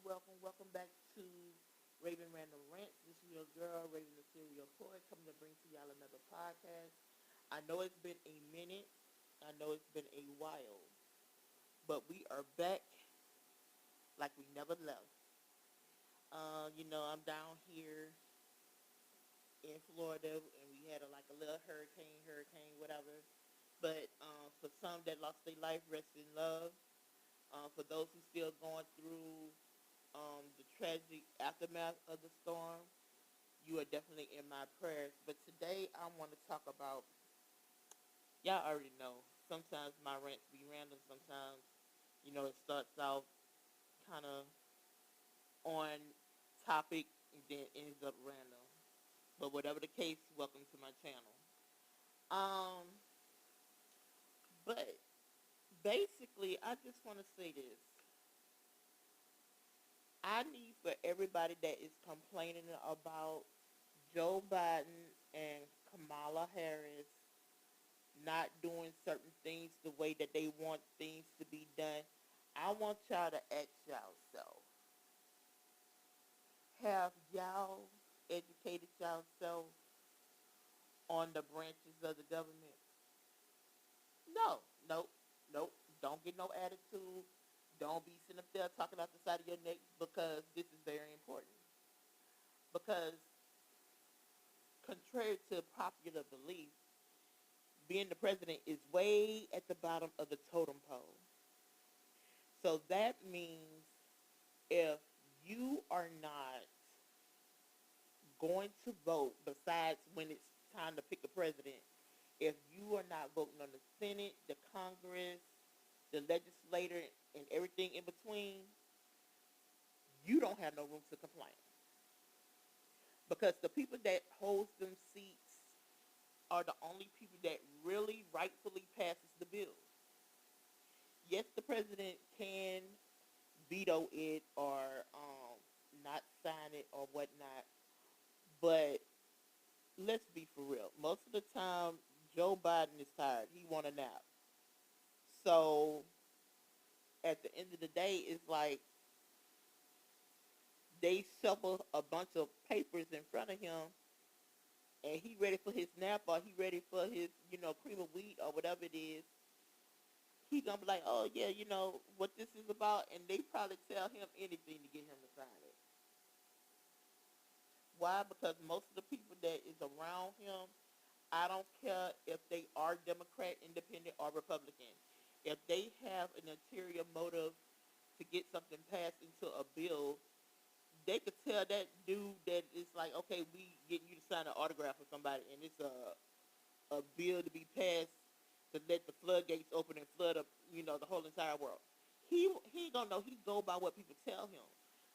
welcome back to Raven Random Rant. This is your girl, Raven the Serial Poet, coming to bring to y'all another podcast. I know it's been a minute. I know it's been a while, but we are back like we never left. I'm down here in Florida, and we had like a little hurricane, whatever. But for some that lost their life, rest in love. For those who still going through the tragic aftermath of the storm, you are definitely in my prayers. But today I want to talk about, y'all already know, sometimes my rants be random. Sometimes, it starts out kind of on topic and then ends up random. But whatever the case, welcome to my channel. Um, but basically, I just want to say this. I need for everybody that is complaining about Joe Biden and Kamala Harris not doing certain things the way that they want things to be done. I want y'all to ask y'all self. Have y'all educated yourself on the branches of the government? No, nope, nope. Don't get no attitude. Don't be sitting up there talking out the side of your neck because this is very important. Because contrary to popular belief, being the president is way at the bottom of the totem pole. So that means if you are not going to vote, besides when it's time to pick a president, if you are not voting on the Senate, the Congress, the legislator, and everything in between, you don't have no room to complain. Because the people that holds them seats are the only people that really rightfully passes the bill. Yes, the president can veto it or not sign it or whatnot, but let's be for real. Most of the time, Joe Biden is tired. He want a nap. So at the end of the day, it's like they shuffle a bunch of papers in front of him, and he ready for his nap or he ready for his, cream of wheat or whatever it is. He gonna be like, oh yeah, what this is about, and they probably tell him anything to get him to sign it. Why? Because most of the people that is around him, I don't care if they are Democrat, Independent, or Republican. If they have an ulterior motive to get something passed into a bill, they could tell that dude that it's like, okay, we getting you to sign an autograph for somebody, and it's a bill to be passed to let the floodgates open and flood up, the whole entire world. He ain't gonna know. He go by what people tell him.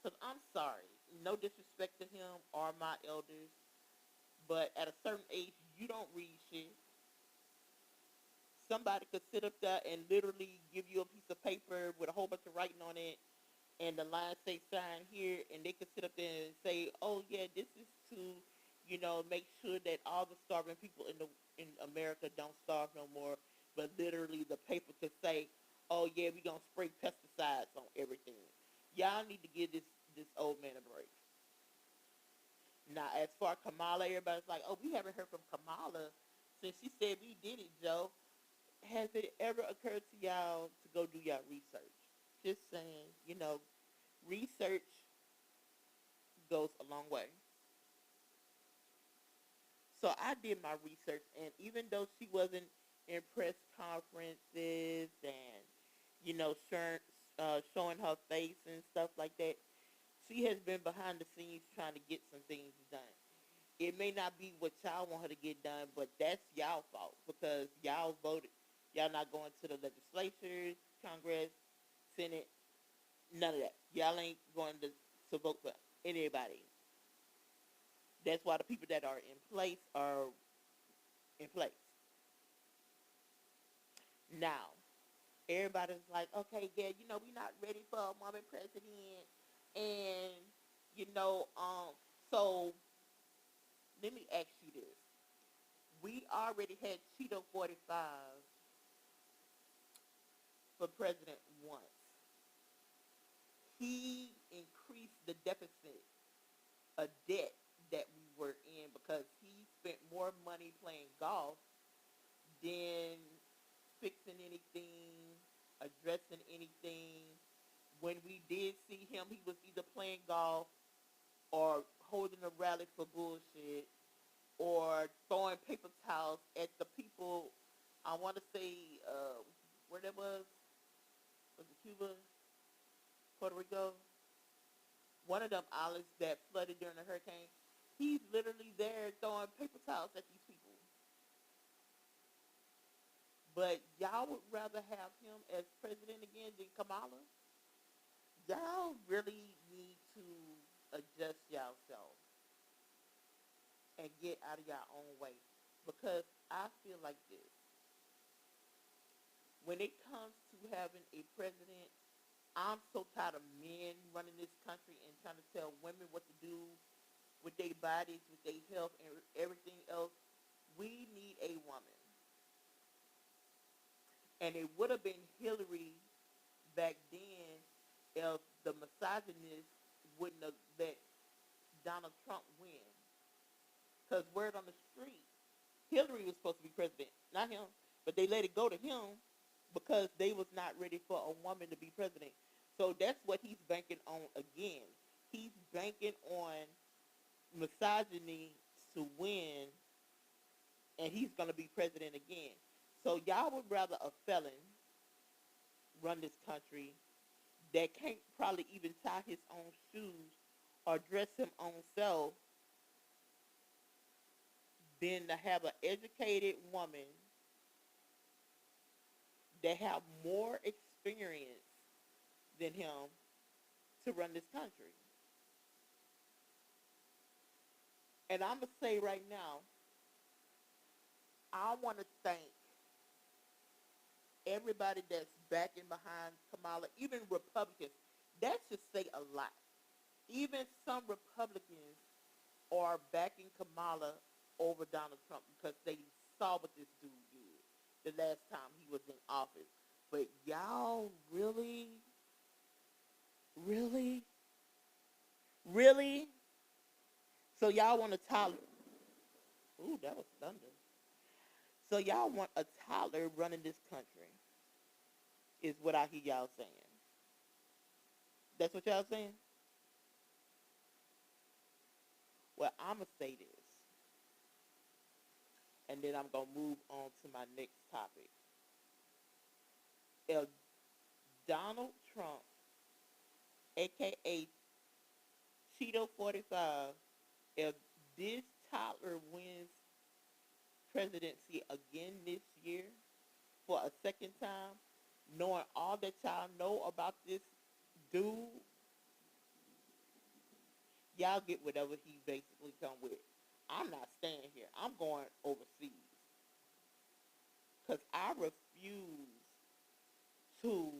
Cause I'm sorry, no disrespect to him or my elders, but at a certain age, you don't read shit. Somebody could sit up there and literally give you a piece of paper with a whole bunch of writing on it, and the line say sign here, and they could sit up there and say, oh yeah, this is to, make sure that all the starving people in America don't starve no more. But literally, the paper could say, oh yeah, we gonna spray pesticides on everything. Y'all need to give this old man a break. Now, as far as Kamala, everybody's like, oh, we haven't heard from Kamala since she said we did it, Joe. Has it ever occurred to y'all to go do y'all research? Just saying, research goes a long way. So I did my research, and even though she wasn't in press conferences and, showing her face and stuff like that, she has been behind the scenes trying to get some things done. It may not be what y'all want her to get done, but that's y'all fault because y'all voted. Y'all not going to the legislatures, Congress, Senate, none of that. Y'all ain't going to vote for anybody. That's why the people that are in place are in place. Now, everybody's like, okay, yeah, we're not ready for a woman president. And, you know, um, so let me ask you this. We already had Cheeto 45 for president once. He addressing anything. When we did see him, he was either playing golf or holding a rally for bullshit or throwing paper towels at the people. I want to say where that was it Cuba, Puerto Rico, one of them islands that flooded during the hurricane. He's literally there throwing paper towels at these people. But y'all would rather have him as president again than Kamala? Y'all really need to adjust yourselves and get out of your own way. Because I feel like this. When it comes to having a president, I'm so tired of men running this country and trying to tell women what to do with their bodies, with their health, and everything else. We need a woman. And it would have been Hillary back then if the misogynist wouldn't have let Donald Trump win. Because word on the street, Hillary was supposed to be president, not him. But they let it go to him because they was not ready for a woman to be president. So that's what he's banking on again. He's banking on misogyny to win, and he's going to be president again. So y'all would rather a felon run this country that can't probably even tie his own shoes or dress him own self than to have an educated woman that have more experience than him to run this country. And I'm going to say right now, I want to thank everybody that's backing behind Kamala, even Republicans. That should say a lot. Even some Republicans are backing Kamala over Donald Trump because they saw what this dude did the last time he was in office. But y'all really, really, really? So y'all want a toddler? Ooh, that was thunder. So y'all want a toddler running this country? Is what I hear y'all saying. That's what y'all saying? Well, I'm going to say this. And then I'm going to move on to my next topic. If Donald Trump, a.k.a. Cheeto 45, if this toddler wins presidency again this year for a second time, knowing all that y'all know about this dude, y'all get whatever he basically come with. I'm not staying here. I'm going overseas. Because I refuse to,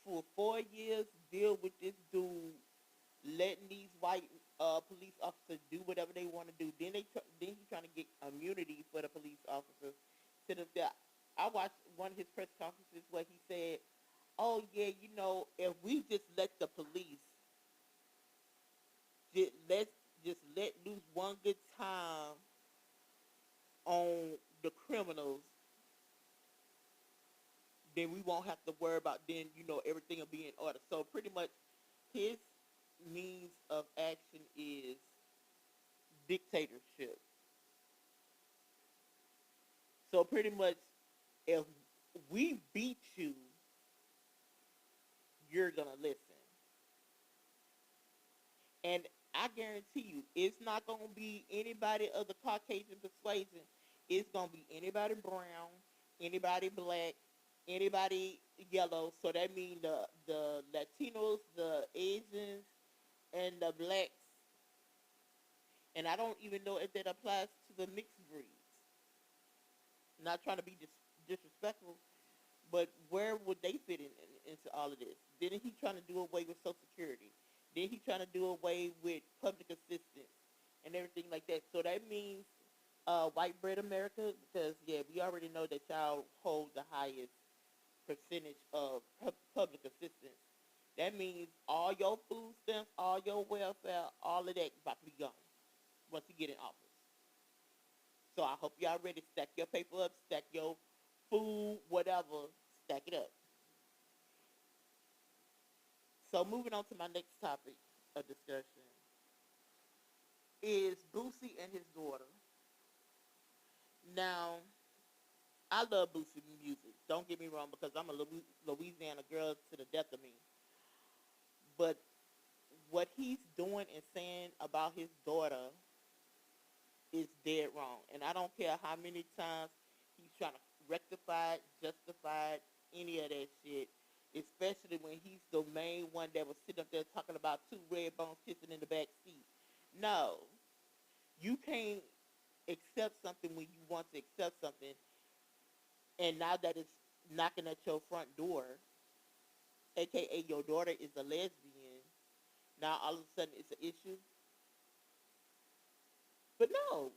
for 4 years, deal with this dude letting these white police officers do whatever they want to do. Then he's trying to get immunity for the police officers. To the, I watched one of his press conferences where he said, "Oh yeah, if we just let the police just let loose one good time on the criminals, then we won't have to worry about everything will be in order." So pretty much his means of action is dictatorship. So pretty much if we beat you, you're gonna listen. And I guarantee you, it's not gonna be anybody of the Caucasian persuasion. It's gonna be anybody brown, anybody black, anybody yellow. So that means the Latinos, the Asians, and the blacks. And I don't even know if that applies to the mixed breeds. Not trying to be disrespectful, but where would they fit into all of this? Didn't he trying to do away with Social Security? Then he trying to do away with public assistance and everything like that. So that means white bread America, because yeah, we already know that y'all hold the highest percentage of public assistance. That means all your food stamps, all your welfare, all of that about to be gone once you get in office. So I hope y'all ready to stack your paper up, stack your food, whatever, stack it up. So moving on to my next topic of discussion is Boosie and his daughter. Now, I love Boosie music. Don't get me wrong, because I'm a Louisiana girl to the death of me. But what he's doing and saying about his daughter is dead wrong. And I don't care how many times he's trying to rectify it, justify it, any of that shit. Especially when he's the main one that was sitting up there talking about two red bones kissing in the back seat. No, you can't accept something when you want to accept something, and now that it's knocking at your front door, aka your daughter is a lesbian, now all of a sudden it's an issue. But no,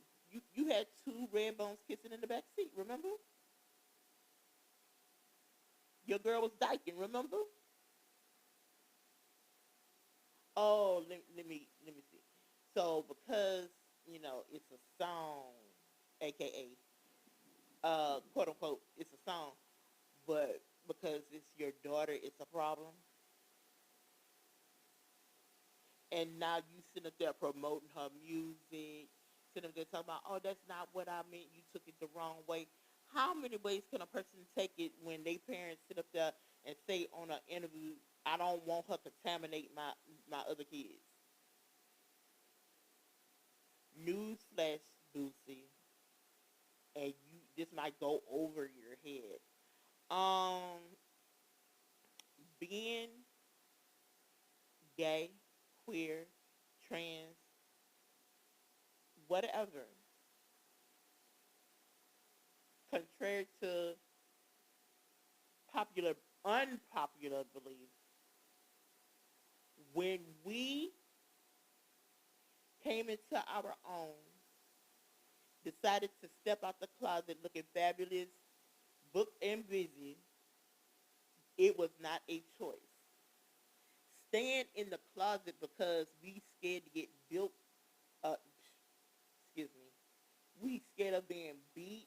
you had two red bones kissing in the back seat. Remember, your girl was dyking. Remember? Oh, let me see. So because it's a song, aka quote unquote, it's a song, but because it's your daughter, it's a problem. And now you sitting up there promoting her music, sitting up there talking about, oh, that's not what I meant. You took it the wrong way. How many ways can a person take it when they parents sit up there and say on an interview, I don't want her contaminate my other kids? Newsflash, Boosie, and this might go over your head. Um, Being gay, queer, trans, whatever, contrary to popular, unpopular belief, when we came into our own, decided to step out the closet looking fabulous, booked and busy, it was not a choice. Staying in the closet because we scared to get built up, excuse me, we scared of being beat,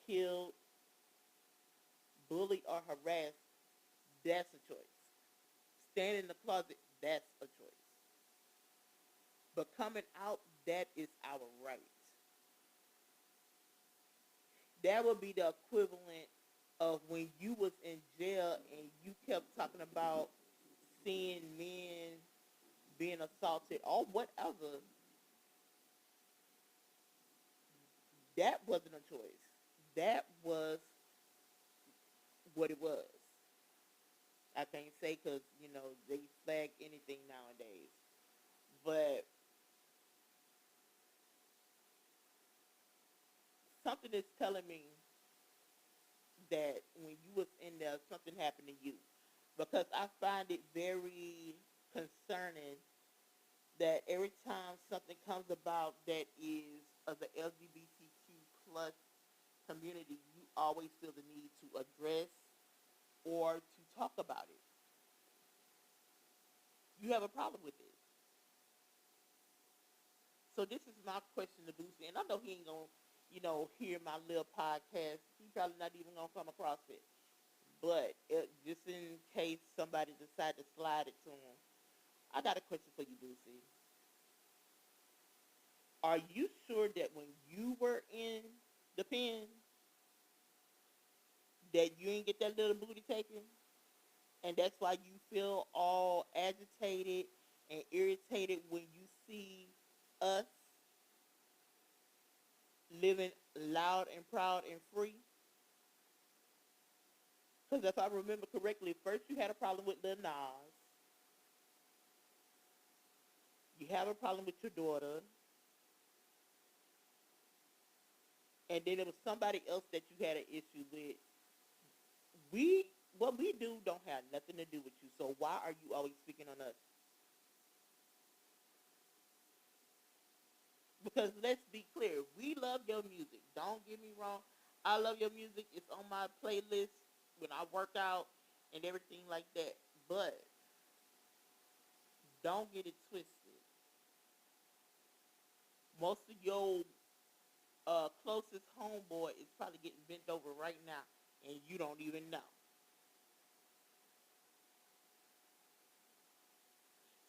killed, bullied, or harassed, that's a choice. Staying in the closet, that's a choice. But coming out, that is our right. That would be the equivalent of when you was in jail and you kept talking about seeing men being assaulted or whatever. That wasn't a choice. That was what it was. I can't say because, they flag anything nowadays. But something is telling me that when you was in there, something happened to you. Because I find it very concerning that every time something comes about that is of the LGBTQ plus community, you always feel the need to address or to talk about it. You have a problem with it. So this is my question to Boosie, and I know he ain't gonna, hear my little podcast. He probably not even gonna come across it. But just in case somebody decide to slide it to him, I got a question for you, Boosie. Are you sure that when you were in the pen, that you didn't get that little booty taken, and that's why you feel all agitated and irritated when you see us living loud and proud and free? Because if I remember correctly, first you had a problem with Lil Nas, you have a problem with your daughter, and then it was somebody else that you had an issue with. We What we do don't have nothing to do with you. So why are you always speaking on us? Because let's be clear, we love your music. Don't get me wrong. I love your music. It's on my playlist when I work out and everything like that. But don't get it twisted. Most of your closest homeboy is probably getting bent over right now, and you don't even know.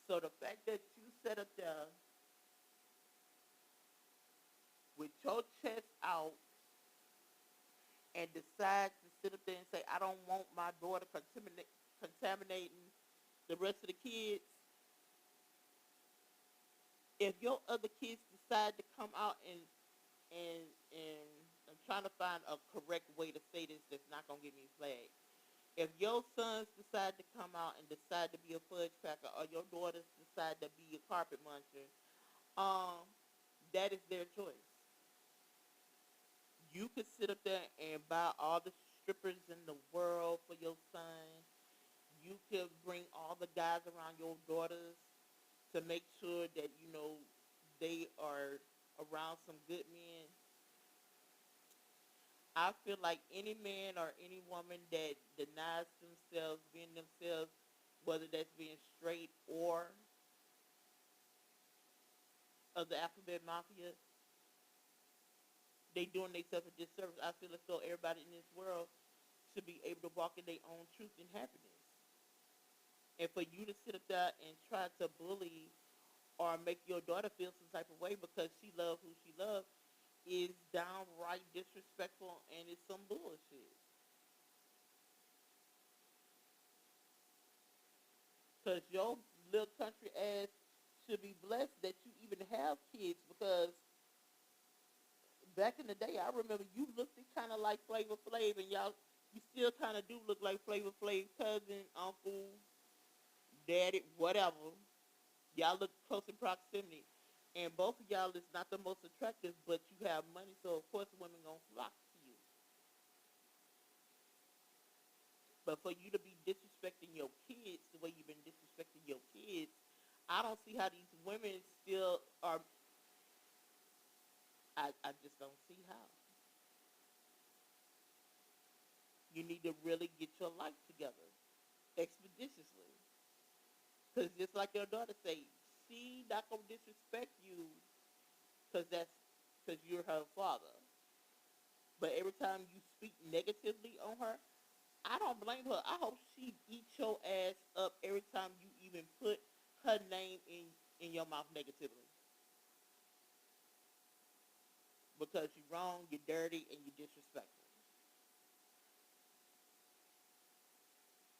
So the fact that you sit up there with your chest out and decide to sit up there and say, I don't want my daughter contaminating the rest of the kids, if your other kids decide to come out and I'm trying to find a correct way to say this that's not gonna get me flagged. If your sons decide to come out and decide to be a fudge cracker, or your daughters decide to be a carpet muncher, um, that is their choice. You could sit up there and buy all the strippers in the world for your son. You could bring all the guys around your daughters to make sure that they are around some good men. I feel like any man or any woman that denies themselves being themselves, whether that's being straight or of the alphabet mafia, they doing themselves a disservice. I feel as though everybody in this world should be able to walk in their own truth and happiness. And for you to sit up there and try to bully or make your daughter feel some type of way because she loves who she loves is downright disrespectful and it's some bullshit. Because your little country ass should be blessed that you even have kids because back in the day, I remember you looked kind of like Flavor Flav, and y'all, you still kind of do look like Flavor Flav cousin, uncle, daddy, whatever. Y'all look close in proximity, and both of y'all is not the most attractive, but you have money, so of course women gonna flock to you. But for you to be disrespecting your kids the way you've been disrespecting your kids, I don't see how these women still are. I just don't see how. You need to really get your life together expeditiously. Because just like your daughter say, she not gonna disrespect you because you're her father. But every time you speak negatively on her, I don't blame her. I hope she eats your ass up every time you even put her name in your mouth negatively. Because you're wrong, you're dirty, and you're disrespectful.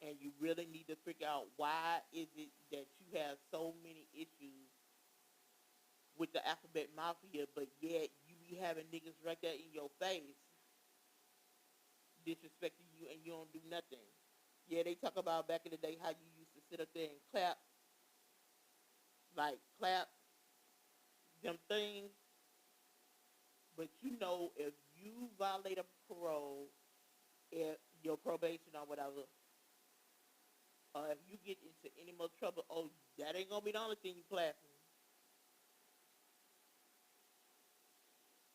And you really need to figure out why is it that you have so many issues with the alphabet mafia, but yet you be having niggas right there in your face disrespecting you and you don't do nothing. Yeah, they talk about back in the day how you used to sit up there and clap them things, but if you violate a parole, if your probation or whatever, if you get into any more trouble, oh, that ain't gonna be the only thing you clapping.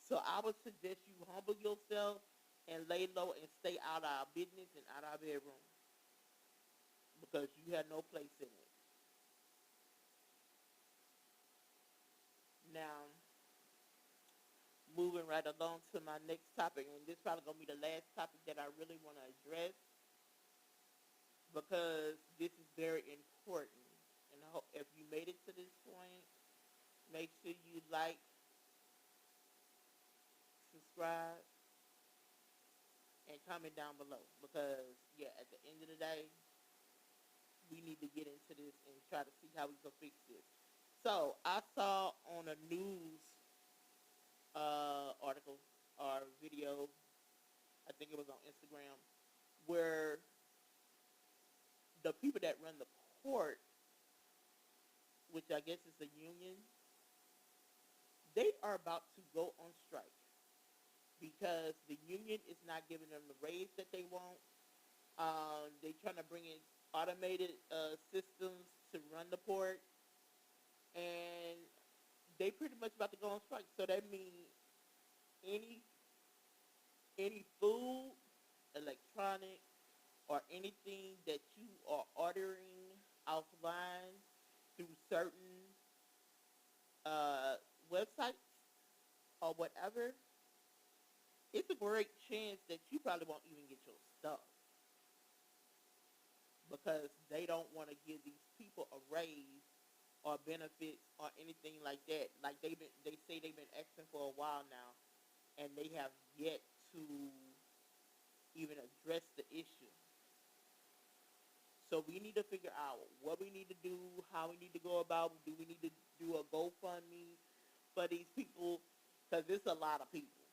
So I would suggest you humble yourself and lay low and stay out of our business and out of our bedroom because you have no place in it. Now, moving right along to my next topic, and this is probably gonna be the last topic that I really want to address because this is very important. And I hope if you made it to this point, make sure you like, subscribe, and comment down below because yeah, at the end of the day, we need to get into this and try to see how we can fix this. So I saw on a news article or video, I think it was on Instagram, where the people that run the court, which I guess is the union, they are about to go on strike because the union is not giving them the raise that they want. They're trying to bring in automated systems to run the port, and they pretty much about to go on strike. So that means any any food, electronic, or anything that you are ordering offline through certain uh, websites or whatever, it's a great chance that you probably won't even get your stuff because they don't want to give these people a raise or benefits or anything like that. Like they say they've been asking for a while now, and they have yet to even address the issue. So we need to figure out what we need to do, how we need to go about. Do we need to do a GoFundMe for these people? Because it's a lot of people.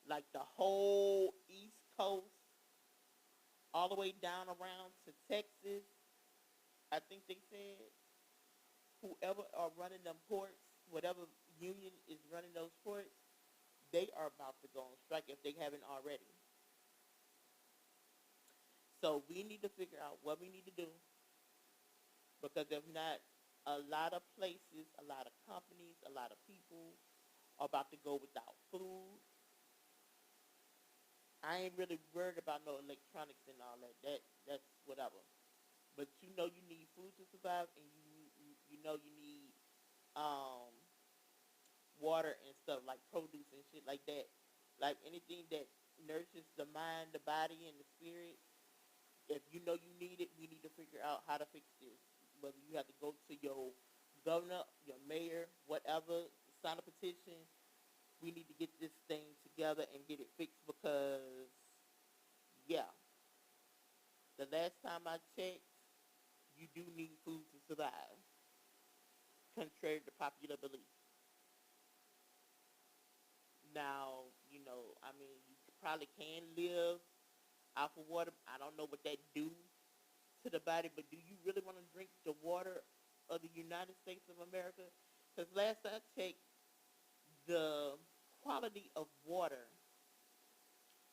Like the whole East Coast, all the way down around to Texas. I think they said whoever are running them ports, whatever union is running those ports, they are about to go on strike if they haven't already. So we need to figure out what we need to do because if not, a lot of places, a lot of companies, a lot of people are about to go without food. I ain't really worried about no electronics and all that. That's whatever. But you know you need food to survive, and you know you need um water and stuff like produce and shit like that. Like anything that nourishes the mind, the body, and the spirit. If you know you need it, we need to figure out how to fix this. Whether you have to go to your governor, your mayor, whatever, sign a petition. We need to get this thing together and get it fixed because, yeah, the last time I checked, you do need food to survive, contrary to popular belief. Now, I mean, you probably can live off of water. I don't know what that do to the body, but do you really want to drink the water of the United States of America? Because last I checked, the quality of water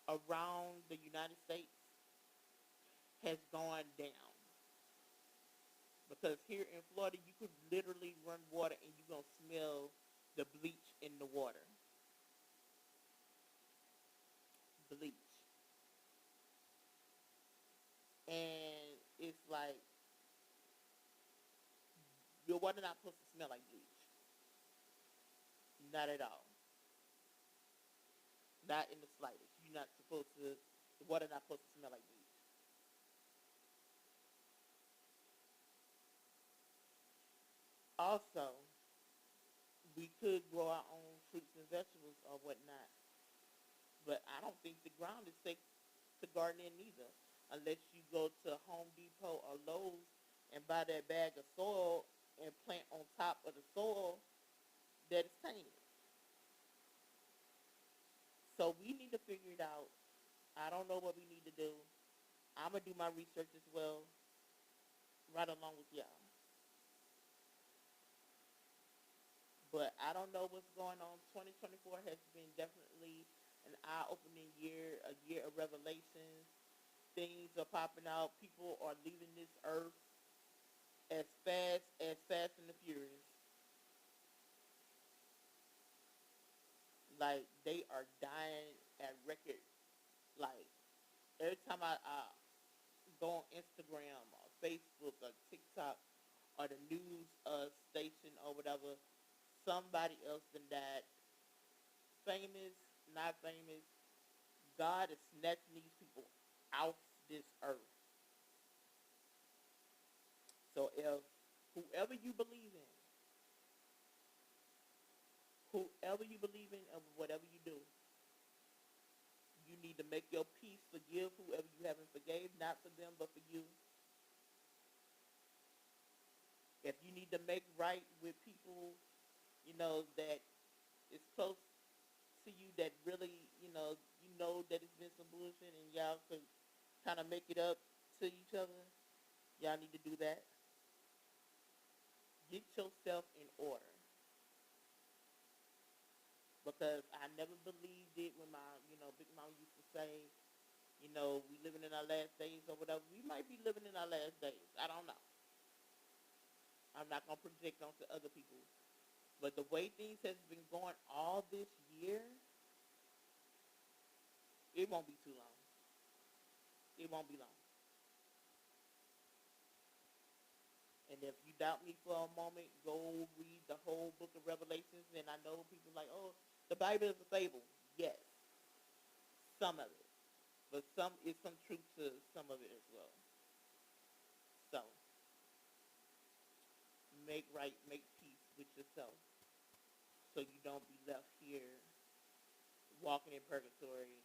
around the United States has gone down. Because here in Florida, you could literally run water and you're going to smell the bleach in the water. Bleach. And it's like, your water not supposed to smell like bleach. Not at all. Not in the slightest. You're not supposed to, the water not supposed to smell like bleach. Also, we could grow our own fruits and vegetables or whatnot. But I don't think the ground is safe to garden in either. Unless you go to Home Depot or Lowe's and buy that bag of soil and plant on top of the soil that is tainted. So we need to figure it out. I don't know what we need to do. I'm going to do my research as well, right along with y'all. But I don't know what's going on. 2024 has been definitely an eye-opening year, a year of revelations. Things are popping out. People are leaving this earth as Fast and the Furious. Like they are dying at record. Like every time I go on Instagram or Facebook or TikTok or the news station or whatever, somebody else than that, famous, not famous, God is snatching these people off this earth. So if whoever you believe in, whoever you believe in, of whatever you do, you need to make your peace, forgive whoever you haven't forgave, not for them but for you. If you need to make right with people, that is close to you that really, that it's been some bullshit and y'all could kind of make it up to each other, y'all need to do that. Get yourself in order. Because I never believed it when my, Big Mom used to say, we living in our last days or whatever. We might be living in our last days. I don't know. I'm not going to project onto other people. But the way things has been going all this year, it won't be too long. It won't be long. And if you doubt me for a moment, go read the whole book of Revelations. And I know people like, oh, the Bible is a fable. Yes. some of it, but some is some truth to some of it as well. So make peace with yourself, so you don't be left here walking in purgatory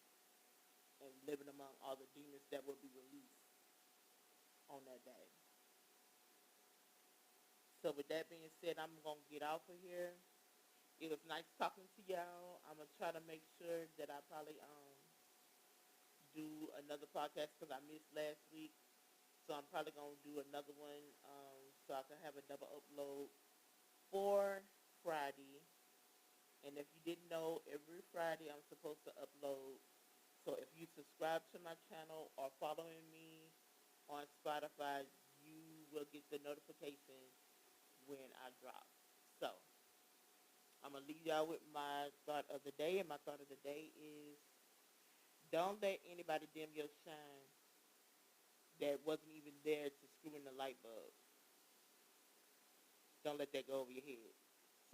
and living among all the demons that will be released on that day. So with that being said, I'm gonna get off of here. It was nice talking to y'all. I'm gonna try to make sure that I probably do another podcast because I missed last week. So I'm probably gonna do another one so I can have a double upload for Friday. And if you didn't know, every Friday I'm supposed to upload. So if you subscribe to my channel or following me on Spotify, you will get the notification when I drop. So I'm gonna leave y'all with my thought of the day, and my thought of the day is: don't let anybody dim your shine that wasn't even there to screw in the light bulb. Don't let that go over your head.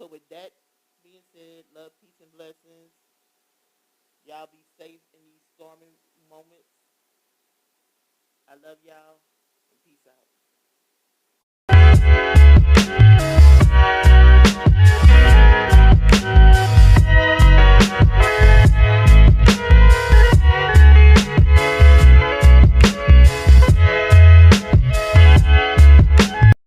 So with that being said, love, peace, and blessings. Y'all be safe in these stormy moments. I love y'all, and peace out.